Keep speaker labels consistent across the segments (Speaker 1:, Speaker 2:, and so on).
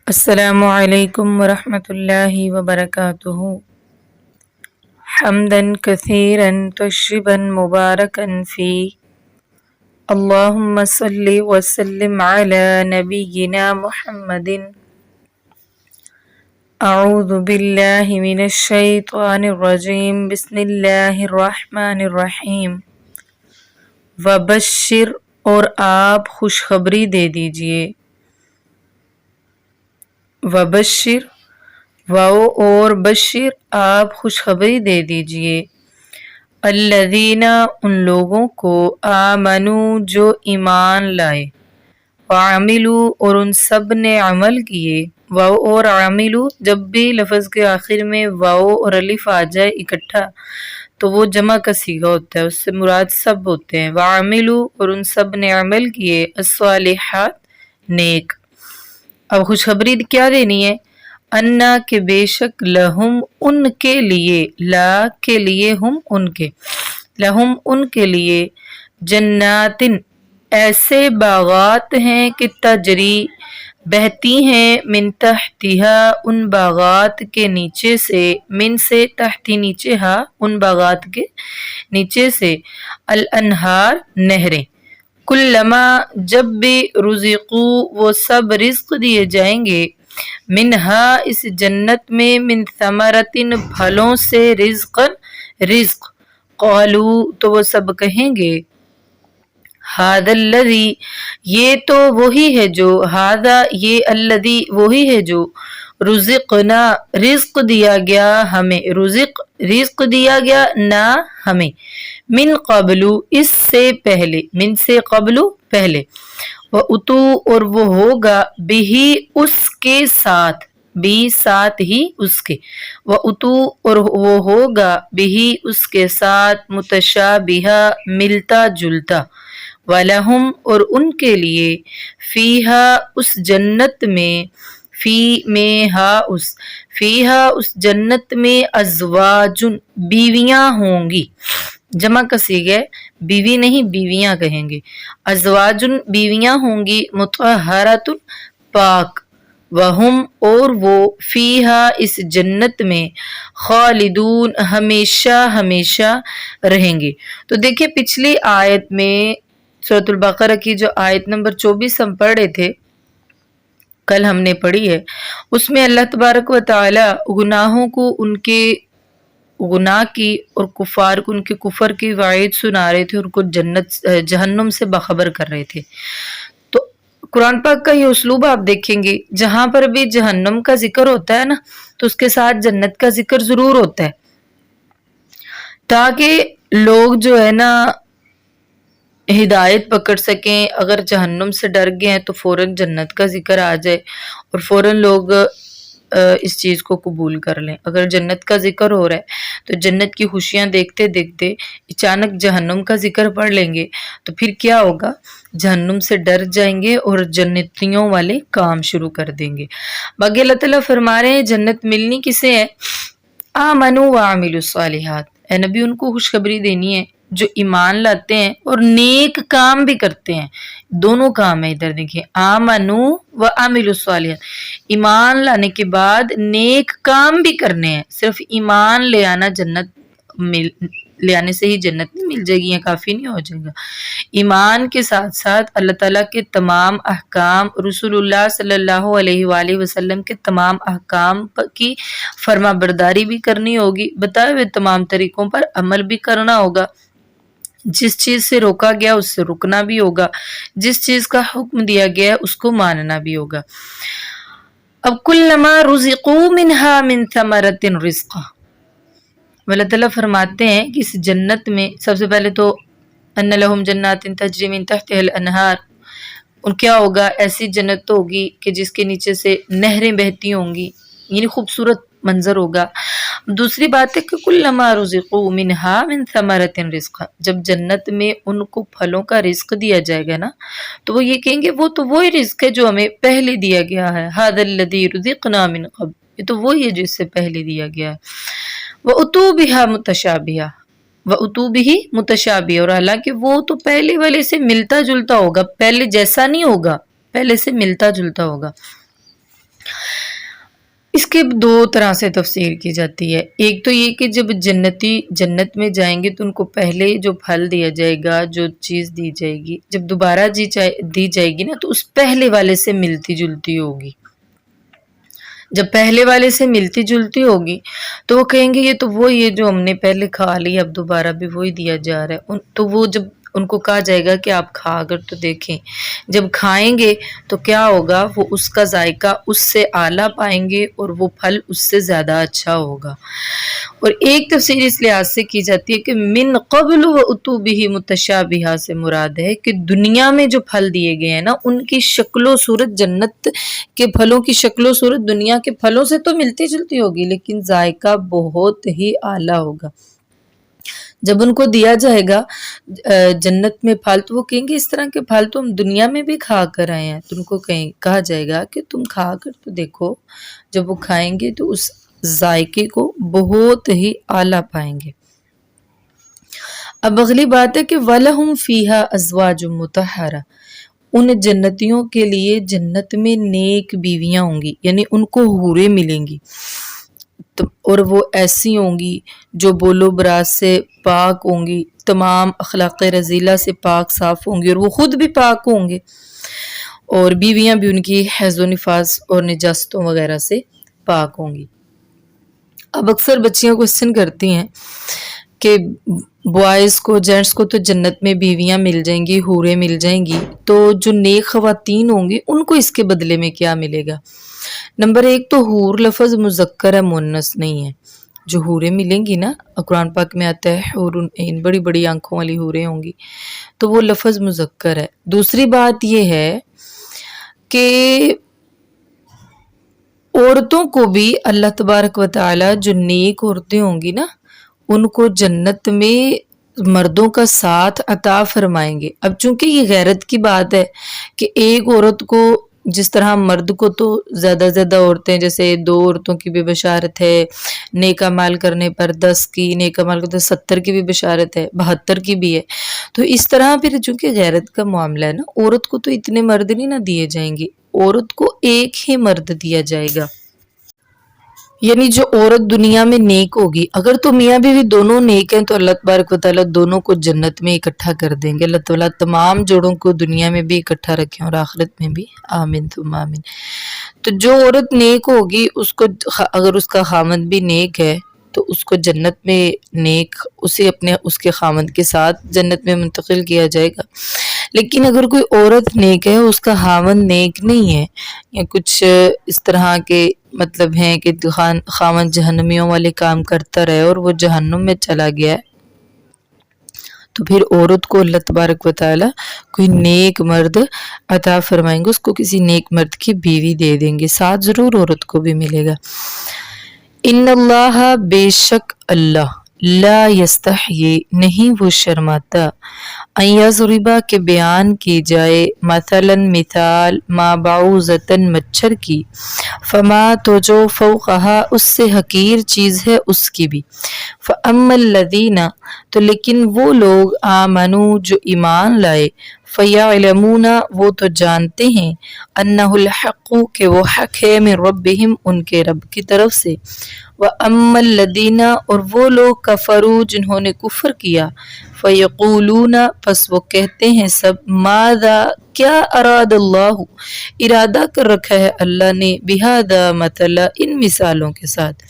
Speaker 1: السلام علیکم ورحمۃ اللہ وبرکاتہ حمدا کثیرا طیبا مبارکا فی اللہم صلی وسلم علی نبینا محمد اعوذ باللہ من الشیطان الرجیم بسم اللہ الرحمن الرحیم وبشر اور آپ خوشخبری دے دیجئے وبشر واو اور بشر آپ خوشخبری دے دیجئے الذین ان لوگوں کو آمنو جو ایمان لائے وعملوا اور ان سب نے عمل کیے واو اور عملو جب بھی لفظ کے آخر میں واو اور الف آ جائے اکٹھا تو وہ جمع کا صیغہ ہوتا ہے، اس سے مراد سب ہوتے ہیں۔ وعملوا اور ان سب نے عمل کیے الصالحات نیک۔ اب خوشخبری کیا دینی ہے؟ انا کہ بے شک لہم ان کے لیے، لا کے لیے ہم ان کے، لہم ان کے لیے جناتن ایسے باغات ہیں کہ تجری بہتی ہیں من تحتہا ان باغات کے نیچے سے، من سے تحتی نیچے ہا ان باغات کے نیچے سے، الانہار نہریں، کلما جب بھی رزقو وہ سب رزق دیے جائیں گے، منہا اس جنت میں، من ثمرتن پھلوں سے، رزق قالو تو وہ سب کہیں گے ھذا الذی یہ تو وہی ہے جو، ھذا یہ الذی وہی ہے جو، رزقنا رزق دیا گیا ہمیں، رزق دیا گیا نہ ہمیں، من قبل اس سے پہلے، من سے قبل پہلے، وَأُتُو اور وہ ہوگا بِہِ اس کے ساتھ، بھی ساتھ ہی اس کے، وَأُتُو اور وہ ہوگا بِہِ اس کے ساتھ متشابہا ملتا جلتا، وَلَهُمْ اور ان کے لیے فیہا اس جنت میں، فی میں ہا اس، فیہا اس جنت میں ازواج بیویاں ہوں گی، جمع کا صیغہ ہے، بیوی نہیں بیویاں کہیں گے، ازواج بیویاں ہوں گی، مطہرات پاک، وہم اور وہ فیہا اس جنت میں خالدون ہمیشہ ہمیشہ رہیں گے۔ تو دیکھیں پچھلی آیت میں سورۃ البقرہ کی جو آیت نمبر 24 ہم پڑھ رہے تھے، کل ہم نے پڑھی ہے، اس میں اللہ تبارک و تعالی گناہوں کو، ان کے گناہ کی اور کفار کو ان کے کفر کی وعید سنا رہے تھے، ان کو جہنم سے باخبر کر رہے تھے۔ تو قرآن پاک کا یہ اسلوب آپ دیکھیں گے، جہاں پر بھی جہنم کا ذکر ہوتا ہے نا تو اس کے ساتھ جنت کا ذکر ضرور ہوتا ہے، تاکہ لوگ جو ہے نا ہدایت پکڑ سکیں۔ اگر جہنم سے ڈر گئے ہیں تو فوراً جنت کا ذکر آ جائے اور فوراً لوگ اس چیز کو قبول کر لیں۔ اگر جنت کا ذکر ہو رہا ہے تو جنت کی خوشیاں دیکھتے دیکھتے اچانک جہنم کا ذکر پڑھ لیں گے تو پھر کیا ہوگا؟ جہنم سے ڈر جائیں گے اور جنتیوں والے کام شروع کر دیں گے۔ باقی اللہ تعالیٰ فرما رہے ہیں جنت ملنی کسے ہے؟ آمنوا وعملوا الصالحات، اے نبی ان کو خوشخبری دینی ہے جو ایمان لاتے ہیں اور نیک کام بھی کرتے ہیں۔ دونوں کام ہیں، ادھر دیکھیں آمنوا وعملوا الصالحات، ایمان لانے کے بعد نیک کام بھی کرنے ہیں۔ صرف ایمان لے آنا لے آنے سے ہی جنت نہیں مل جائے گی، یہ کافی نہیں ہو جائے گا۔ ایمان کے ساتھ ساتھ اللہ تعالیٰ کے تمام احکام، رسول اللہ صلی اللہ علیہ وآلہ وسلم کے تمام احکام کی فرما برداری بھی کرنی ہوگی، بتائے ہوئے تمام طریقوں پر عمل بھی کرنا ہوگا، جس چیز سے روکا گیا اس سے رکنا بھی ہوگا، جس چیز کا حکم دیا گیا اس کو ماننا بھی ہوگا۔ اب کلما رزقوا منہا من ثمرۃ رزقا، اللہ تعالیٰ فرماتے ہیں کہ اس جنت میں سب سے پہلے تو ان لہم جنات تجری من تحتہا الانہار، اور کیا ہوگا؟ ایسی جنت تو ہوگی کہ جس کے نیچے سے نہریں بہتی ہوں گی، یعنی خوبصورت منظر ہوگا۔ دوسری بات ہے کہ کلما رزقوا منہا من ثمرۃ رزقا، جب جنت میں ان کو پھلوں کا رزق دیا جائے گا نا تو وہ یہ کہیں گے وہ تو وہی رزق ہے جو ہمیں پہلے دیا گیا ہے، ھذا الذی رزقنا من قبل، یہ تو وہی ہے جو اس سے پہلے دیا گیا ہے۔ وَأُتُوا بِهَا مُتَشَابِهًا، وَأُتُوا بِهِ متشابہ، اور حالانکہ وہ تو پہلے والے سے ملتا جلتا ہوگا، پہلے جیسا نہیں ہوگا، پہلے سے ملتا جلتا ہوگا۔ اس کے دو طرح سے تفسیر کی جاتی ہے. ایک تو یہ کہ جب جنتی جنت میں جائیں گے تو ان کو پہلے جو پھل دیا جائے گا، جو چیز دی جائے گی، جب دوبارہ دی جائے گی نا تو اس پہلے والے سے ملتی جلتی ہوگی. جب پہلے والے سے ملتی جلتی ہوگی تو وہ کہیں گے یہ تو وہی ہے جو ہم نے پہلے کھا لی، اب دوبارہ بھی وہی دیا جا رہا ہے. تو وہ جب ان کو کہا جائے گا کہ آپ کھا کر تو دیکھیں. جب کھائیں گے تو کیا ہوگا، وہ اس کا ذائقہ اس سے اعلیٰ پائیں گے اور وہ پھل اس سے زیادہ اچھا ہوگا. اور ایک تفسیر اس لحاظ سے کی جاتی ہے کہ من قبل واتوا بہ متشابہہ سے مراد ہے کہ دنیا میں جو پھل دیے گئے ہیں نا ان کی شکل و صورت جنت کے پھلوں کی شکل و صورت دنیا کے پھلوں سے تو ملتی جلتی ہوگی لیکن ذائقہ بہت ہی اعلیٰ ہوگا. جب ان کو دیا جائے گا جنت میں پھل تو وہ کہیں گے اس طرح کے پھل تو ہم دنیا میں بھی کھا کر آئے ہیں. تو ان کو کہا جائے گا کہ تم کھا کر تو دیکھو. جب وہ کھائیں گے تو اس ذائقے کو بہت ہی اعلیٰ پائیں گے. اب اگلی بات ہے کہ وَلَهُمْ فِيهَا أَزْوَاجٌ مُطَهَّرَةٌ، ان جنتیوں کے لیے جنت میں نیک بیویاں ہوں گی، یعنی ان کو حوریں ملیں گی اور وہ ایسی ہوں گی جو بول و براز سے پاک ہوں گی، تمام اخلاق رذیلہ سے پاک صاف ہوں گی اور وہ خود بھی پاک ہوں گے، اور بیویاں بھی ان کی حیض و نفاس اور نجاستوں وغیرہ سے پاک ہوں گی. اب اکثر بچیاں کوسچن کرتی ہیں کہ بوائز کو جینٹس کو تو جنت میں بیویاں مل جائیں گی، حوریں مل جائیں گی، تو جو نیک خواتین ہوں گی ان کو اس کے بدلے میں کیا ملے گا؟ نمبر ایک تو حور لفظ مذکر ہے، مؤنث نہیں ہے. جو حوریں ملیں گی نا قرآن پاک میں آتا ہے حور عین، بڑی بڑی آنکھوں والی حوریں ہوں گی، تو وہ لفظ مذکر ہے. دوسری بات یہ ہے کہ عورتوں کو بھی اللہ تبارک و تعالی جو نیک عورتیں ہوں گی نا ان کو جنت میں مردوں کا ساتھ عطا فرمائیں گے. اب چونکہ یہ غیرت کی بات ہے کہ ایک عورت کو جس طرح مرد کو تو زیادہ عورتیں، جیسے 2 عورتوں کی بھی بشارت ہے، نیک اعمال کرنے پر 10 کی، نیک اعمال کرنے پر 70 کی بھی بشارت ہے، 72 کی بھی ہے. تو اس طرح پھر چونکہ غیرت کا معاملہ ہے نا، عورت کو تو اتنے مرد نہیں نہ دیے جائیں گے، عورت کو ایک ہی مرد دیا جائے گا. یعنی جو عورت دنیا میں نیک ہوگی، اگر تو میاں بیوی دونوں نیک ہیں تو اللہ تبارک و تعالیٰ دونوں کو جنت میں اکٹھا کر دیں گے. اللہ تعالیٰ تمام جوڑوں کو دنیا میں بھی اکٹھا رکھیں اور آخرت میں بھی، آمین ثم آمین. تو جو عورت نیک ہوگی اس کو اگر اس کا خامند بھی نیک ہے تو اس کو جنت میں نیک اس کے خامند کے ساتھ جنت میں منتقل کیا جائے گا. لیکن اگر کوئی عورت نیک ہے اس کا خامند نیک نہیں ہے یا کچھ اس طرح کے مطلب ہیں کہ خامند جہنمیوں والے کام کرتا رہے اور وہ جہنم میں چلا گیا ہے، تو پھر عورت کو اللہ تبارک و تعالی کوئی نیک مرد عطا فرمائیں گے، اس کو کسی نیک مرد کی بیوی دے دیں گے، ساتھ ضرور عورت کو بھی ملے گا. ان اللہ، بے شک اللہ، لا یستحیی، نہیں وہ شرماتا، ان یضربا، کہ بیان کی جائے، مثلا مثال، ما بعوضۃ، مچھر کی، فما، تو جو فوقہا، اس سے حقیر چیز ہے اس کی بھی، فاما الذین، تو لیکن وہ لوگ، آمنوا، جو ایمان لائے، فیعلمون، وہ تو جانتے ہیں، انہ الحق، کہ وہ حق ہے، من ربہم، ان کے رب کی طرف سے، وَأَمَّا الَّذِينَ، اور وہ لوگ، کفروا، جنہوں نے کفر کیا، فَيَقُولُونَ، پس وہ کہتے ہیں سب، ماذا، کیا، اراد اللہ، ارادہ کر رکھا ہے اللہ نے، بہذا، مثلا، ان مثالوں کے ساتھ،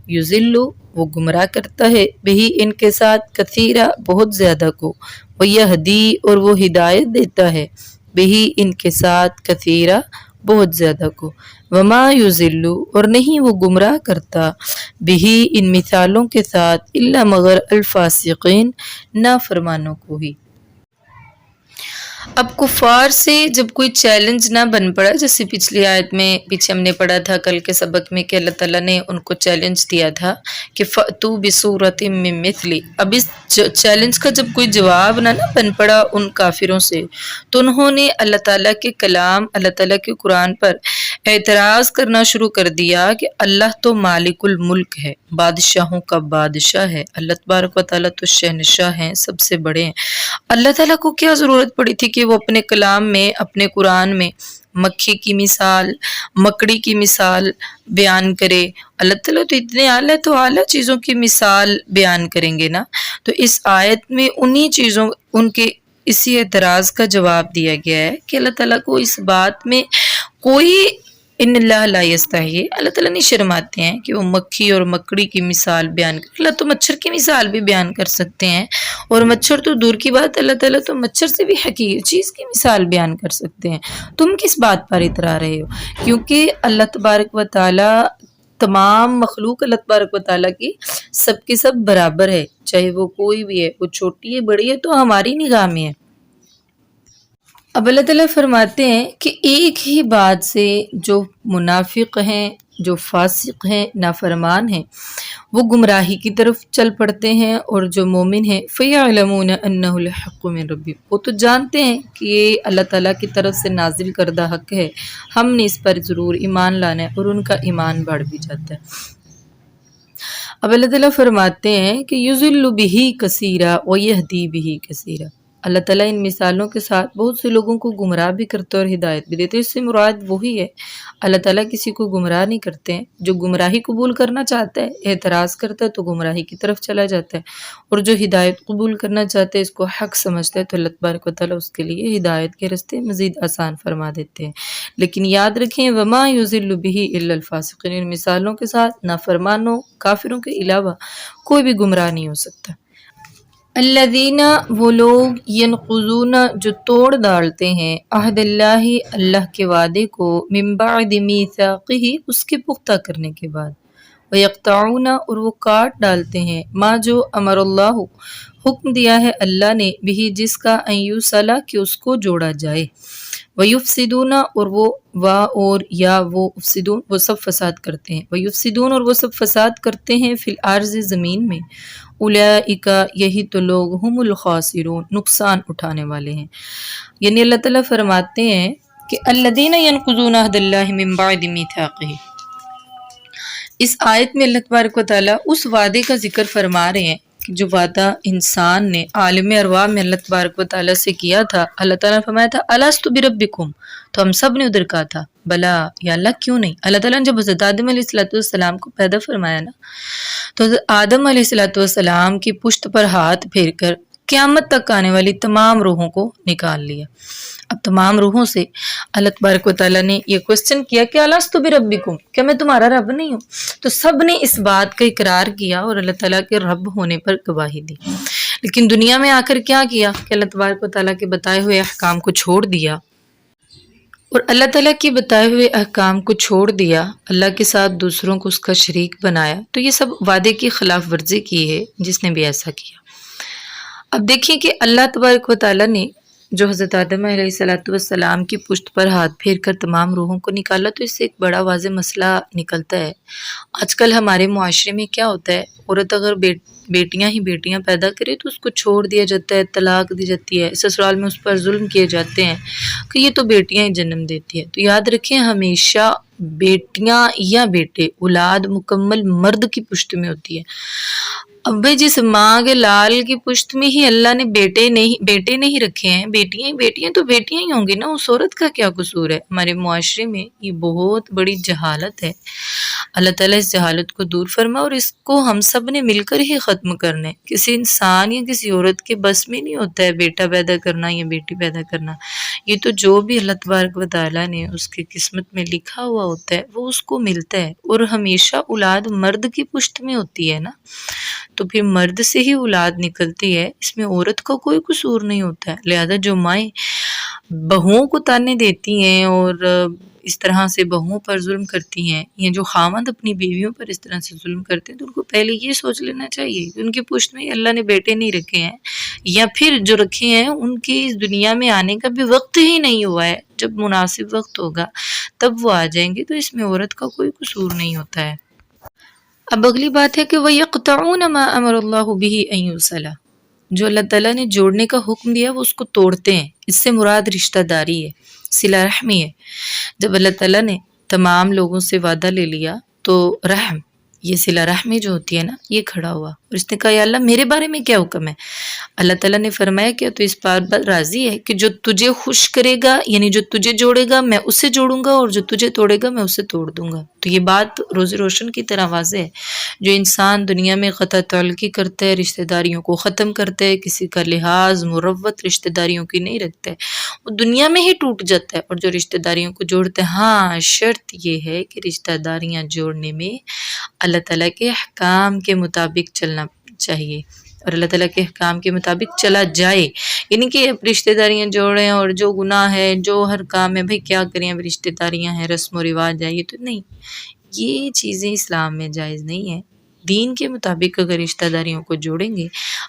Speaker 1: یضل، وہ گمراہ کرتا ہے، بہی، ان کے ساتھ، کثیرا، بہت زیادہ کو، ویہدی، اور وہ ہدایت دیتا ہے، بہی، ان کے ساتھ، کثیرا، بہت زیادہ کو، وما یضل، اور نہیں وہ گمراہ کرتا، بہی، ان مثالوں کے ساتھ، الا، مگر، الفاسقین، نافرمانوں کو ہی. اب کفار سے جب کوئی چیلنج نہ بن پڑا، جیسے پچھلی آیت میں پیچھے ہم نے پڑھا تھا کل کے سبق میں کہ اللہ تعالیٰ نے ان کو چیلنج دیا تھا کہ فَأْتُوا بِصُورَةٍ مِّن مِّثْلِهِ. اب اس چیلنج کا جب کوئی جواب نہ بن پڑا ان کافروں سے تو انہوں نے اللہ تعالیٰ کے کلام، اللہ تعالیٰ کے قرآن پر اعتراض کرنا شروع کر دیا کہ اللہ تو مالک الملک ہے، بادشاہوں کا بادشاہ ہے، اللہ تبارک و تعالیٰ تو شہنشاہ ہیں، سب سے بڑے ہیں. اللہ تعالیٰ کو کیا ضرورت پڑی تھی کہ وہ اپنے کلام میں، اپنے قرآن میں مکھی کی مثال، مکڑی کی مثال بیان کرے؟ اللہ تعالیٰ تو اتنے اعلیٰ، تو اعلیٰ چیزوں کی مثال بیان کریں گے نا۔ تو اس آیت میں انہی چیزوں، ان کے اسی اعتراض کا جواب دیا گیا ہے کہ اللہ تعالیٰ کو اس بات میں کوئی، ان اللہ لا یستحی، اللہ تعالیٰ نہیں شرماتے ہیں کہ وہ مکھی اور مکڑی کی مثال بیان کریں۔ اللہ تو مچھر کی مثال بھی بیان کر سکتے ہیں، اور مچھر تو دور کی بات، اللہ تعالیٰ تو مچھر سے بھی حقیر چیز کی مثال بیان کر سکتے ہیں۔ تم کس بات پر اترا رہے ہو؟ کیونکہ اللہ تبارک و تعالیٰ، تمام مخلوق اللہ تبارک و تعالیٰ کی سب کے سب برابر ہے، چاہے وہ کوئی بھی ہے، وہ چھوٹی ہے بڑی ہے، تو ہماری نگاہ میں ہے۔ اب اللہ تعالیٰ فرماتے ہیں کہ ایک ہی بات سے جو منافق ہیں، جو فاسق ہیں، نافرمان ہیں، وہ گمراہی کی طرف چل پڑتے ہیں، اور جو مومن ہیں فَيَعْلَمُونَ أَنَّهُ الْحَقُّ مِنْ رَبِّهِمْ، وہ تو جانتے ہیں کہ یہ اللہ تعالیٰ کی طرف سے نازل کردہ حق ہے، ہم نے اس پر ضرور ایمان لانا ہے، اور ان کا ایمان بڑھ بھی جاتا ہے۔ اب اللہ تعالیٰ فرماتے ہیں کہ يُضِلُّ بِهِ كَثِيرًا وَيَهْدِي بِهِ كَثِيرًا، اللہ تعالیٰ ان مثالوں کے ساتھ بہت سے لوگوں کو گمراہ بھی کرتے اور ہدایت بھی دیتے۔ اس سے مراد وہی ہے، اللہ تعالیٰ کسی کو گمراہ نہیں کرتے ہیں، جو گمراہی قبول کرنا چاہتا ہے، اعتراض کرتا ہے تو گمراہی کی طرف چلا جاتا ہے، اور جو ہدایت قبول کرنا چاہتا ہے، اس کو حق سمجھتا ہے، تو اللہ تبارک و تعالیٰ اس کے لیے ہدایت کے راستے مزید آسان فرما دیتے ہیں۔ لیکن یاد رکھیں وَمَا يُضِلُّ بِهِ إِلَّا الْفَاسِقِينَ، ان مثالوں کے ساتھ نافرمانوں، کافروں کے علاوہ کوئی بھی گمراہ نہیں ہو سکتا۔ الذین، وہ لوگ، ینقضون، جو توڑ ڈالتے ہیں، عہد اللہ، اللہ کے وعدے کو، من بعد میثاقہ، اس کے پختہ کرنے کے بعد، ویقطعون، اور وہ کاٹ ڈالتے ہیں، ما، جو امر اللہ، حکم دیا ہے اللہ نے، بھی، جس کا، ان یوصل، کہ اس کو جوڑا جائے، ویفسدون، اور وہ، اور یا وہ افسدون، وہ سب فساد کرتے ہیں، ویفسدون، اور وہ سب فساد کرتے ہیں، فی الارض، زمین میں، اولئک، یہی تو لوگ، ہم الخاسرون، نقصان اٹھانے والے ہیں۔ یعنی اللہ تعالیٰ فرماتے ہیں کہ الذین ینقضون عہد اللہ من بعد میثاقہ، اس آیت میں اللہ تبارک و تعالیٰ اس وعدے کا ذکر فرما رہے ہیں کہ جو وعدہ انسان نے عالم ارواح میں اللہ تبارک و تعالیٰ سے کیا تھا۔ اللہ تعالیٰ نے فرمایا تھا الست بربکم، تو ہم سب نے ادھر کہا تھا بلا، یا اللہ کیوں نہیں۔ اللہ تعالیٰ نے جب حضرت آدم علیہ السلام کو پیدا فرمایا نا، تو حضرت آدم علیہ السلام کی پشت پر ہاتھ پھیر کر قیامت تک آنے والی تمام روحوں کو نکال لیا۔ اب تمام روحوں سے اللہ تبارک و تعالیٰ نے یہ کوسچن کیا کہ الست بربکم، کیا میں تمہارا رب نہیں ہوں؟ تو سب نے اس بات کا اقرار کیا اور اللہ تعالیٰ کے رب ہونے پر گواہی دی۔ لیکن دنیا میں آ کر کیا کیا کہ اللہ تبارک و تعالیٰ کے بتائے ہوئے احکام کو چھوڑ دیا، اور اللہ تعالیٰ کے بتائے ہوئے احکام کو چھوڑ دیا، اللہ کے ساتھ دوسروں کو اس کا شریک بنایا، تو یہ سب وعدے کی خلاف ورزی کی ہے جس نے بھی ایسا کیا۔ اب دیکھیں کہ اللہ تبارک و تعالیٰ نے جو حضرت آدم علیہ السلام کی پشت پر ہاتھ پھیر کر تمام روحوں کو نکالا، تو اس سے ایک بڑا واضح مسئلہ نکلتا ہے۔ آج کل ہمارے معاشرے میں کیا ہوتا ہے، عورت اگر بیٹیاں ہی بیٹیاں پیدا کرے تو اس کو چھوڑ دیا جاتا ہے، طلاق دی جاتی ہے، سسرال میں اس پر ظلم کیے جاتے ہیں کہ یہ تو بیٹیاں ہی جنم دیتی ہیں۔ تو یاد رکھیں ہمیشہ بیٹیاں یا بیٹے، اولاد مکمل مرد کی پشت میں ہوتی ہے۔ اب بھائی جس ماں کے لال کی پشت میں ہی اللہ نے بیٹے نہیں رکھے ہیں، بیٹیاں تو بیٹیاں ہی ہوں گی نا، اس عورت کا کیا قصور ہے؟ ہمارے معاشرے میں یہ بہت بڑی جہالت ہے۔ اللہ تعالیٰ اس جہالت کو دور فرما، اور اس کو ہم سب نے مل کر ہی ختم کرنا ہے۔ کسی انسان یا کسی عورت کے بس میں نہیں ہوتا ہے بیٹا پیدا کرنا یا بیٹی پیدا کرنا۔ یہ تو جو بھی اللہ تبارک و تعالیٰ نے اس کی قسمت میں لکھا ہوا ہوتا ہے وہ اس کو ملتا ہے، اور ہمیشہ اولاد مرد کی پشت میں ہوتی ہے نا، تو پھر مرد سے ہی اولاد نکلتی ہے، اس میں عورت کا کوئی قصور نہیں ہوتا ہے۔ لہذا جو مائیں بہوؤں کو تانے دیتی ہیں اور اس طرح سے بہوؤں پر ظلم کرتی ہیں، یا جو خاوند اپنی بیویوں پر اس طرح سے ظلم کرتے ہیں، تو ان کو پہلے یہ سوچ لینا چاہیے کہ ان کی پشت میں اللہ نے بیٹے نہیں رکھے ہیں، یا پھر جو رکھے ہیں ان کی اس دنیا میں آنے کا بھی وقت ہی نہیں ہوا ہے۔ جب مناسب وقت ہوگا تب وہ آ جائیں گے، تو اس میں عورت کا کوئی قصور نہیں ہوتا ہے۔ اب اگلی بات ہے کہ وَيَقْطَعُونَ مَا أَمَرَ اللَّهُ بِهِ أَن يُوصَلَ، جو اللہ تعالیٰ نے جوڑنے کا حکم دیا وہ اس کو توڑتے ہیں۔ اس سے مراد رشتہ داری ہے، صلہ رحمی ہے۔ جب اللہ تعالیٰ نے تمام لوگوں سے وعدہ لے لیا تو رحم، یہ صلہ رحمی جو ہوتی ہے نا، یہ کھڑا ہوا۔ اور اس نے کہا یا اللہ میرے بارے میں کیا حکم ہے؟ اللہ تعالیٰ نے فرمایا کیا تو اس بات پر راضی ہے کہ جو تجھے خوش کرے گا یعنی جو تجھے جوڑے گا میں اسے جوڑوں گا اور جو تجھے توڑے گا میں اسے توڑ دوں گا۔ تو یہ بات روز روشن کی طرح واضح ہے۔ جو انسان دنیا میں قطع تعلقی کرتا ہے، رشتہ داریوں کو ختم کرتا ہے، کسی کا لحاظ مروت رشتہ داریوں کی نہیں رکھتا ہے، وہ دنیا میں ہی ٹوٹ جاتا ہے۔ اور جو رشتہ داریوں کو جوڑتا ہے، ہاں شرط یہ ہے کہ رشتہ داریاں جوڑنے میں اللہ تعالیٰ کے احکام کے مطابق چلنا چاہیے اور اللہ تعالیٰ کے احکام کے مطابق چلا جائے، یعنی کہ اب رشتہ داریاں جوڑیں اور جو گناہ ہے جو ہر کام ہے بھائی کیا کریں، اب رشتہ داریاں ہیں رسم و رواج ہے، یہ تو نہیں، یہ چیزیں اسلام میں جائز نہیں ہیں۔ دین کے مطابق اگر رشتہ داریوں کو جوڑیں گے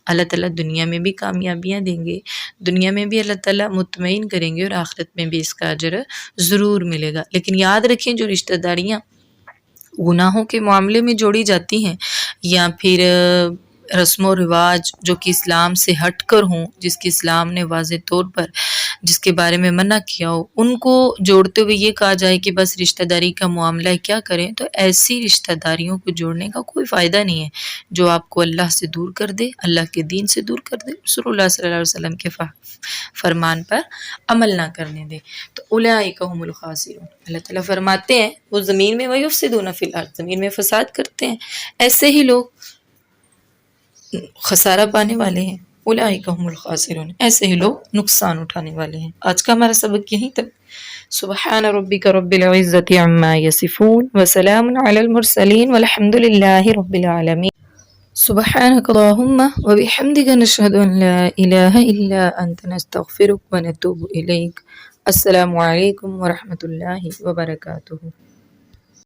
Speaker 1: اللہ تعالیٰ دنیا میں بھی کامیابیاں دیں گے، دنیا میں بھی اللہ تعالیٰ مطمئن کریں گے اور آخرت میں بھی اس کا اجر ضرور ملے گا۔ لیکن یاد رکھیں جو رشتہ داریاں گناہوں کے معاملے میں جوڑی جاتی ہیں یا پھر رسم و رواج جو کہ اسلام سے ہٹ کر ہوں، جس کی اسلام نے واضح طور پر جس کے بارے میں منع کیا ہو، ان کو جوڑتے ہوئے یہ کہا جائے کہ بس رشتہ داری کا معاملہ ہے کیا کریں، تو ایسی رشتہ داریوں کو جوڑنے کا کوئی فائدہ نہیں ہے جو آپ کو اللہ سے دور کر دے، اللہ کے دین سے دور کر دے، رسول اللہ صلی اللہ علیہ وسلم کے فرمان پر عمل نہ کرنے دے۔ تو اولئک هم الخاسرون، اللہ تعالیٰ فرماتے ہیں وہ زمین میں وَيُفْسِدُونَ فِي الْأَرْضِ، زمین میں فساد کرتے ہیں، ایسے ہی لوگ خسارہ پانے والے ہیں۔ اولئک هم الخاسرون، ایسے ہی لوگ نقصان اٹھانے والے ہیں۔ آج کا ہمارا سبق یہیں تک۔ سبحان ربک رب العزت عما یصفون وسلام علی المرسلین والحمد للہ رب العالمین۔ سبحانك اللهم وبحمدك نشهد أن لا إله إلا أنت نستغفرك ونتوب إليك۔ السلام علیکم ورحمۃ اللہ وبرکاتہ۔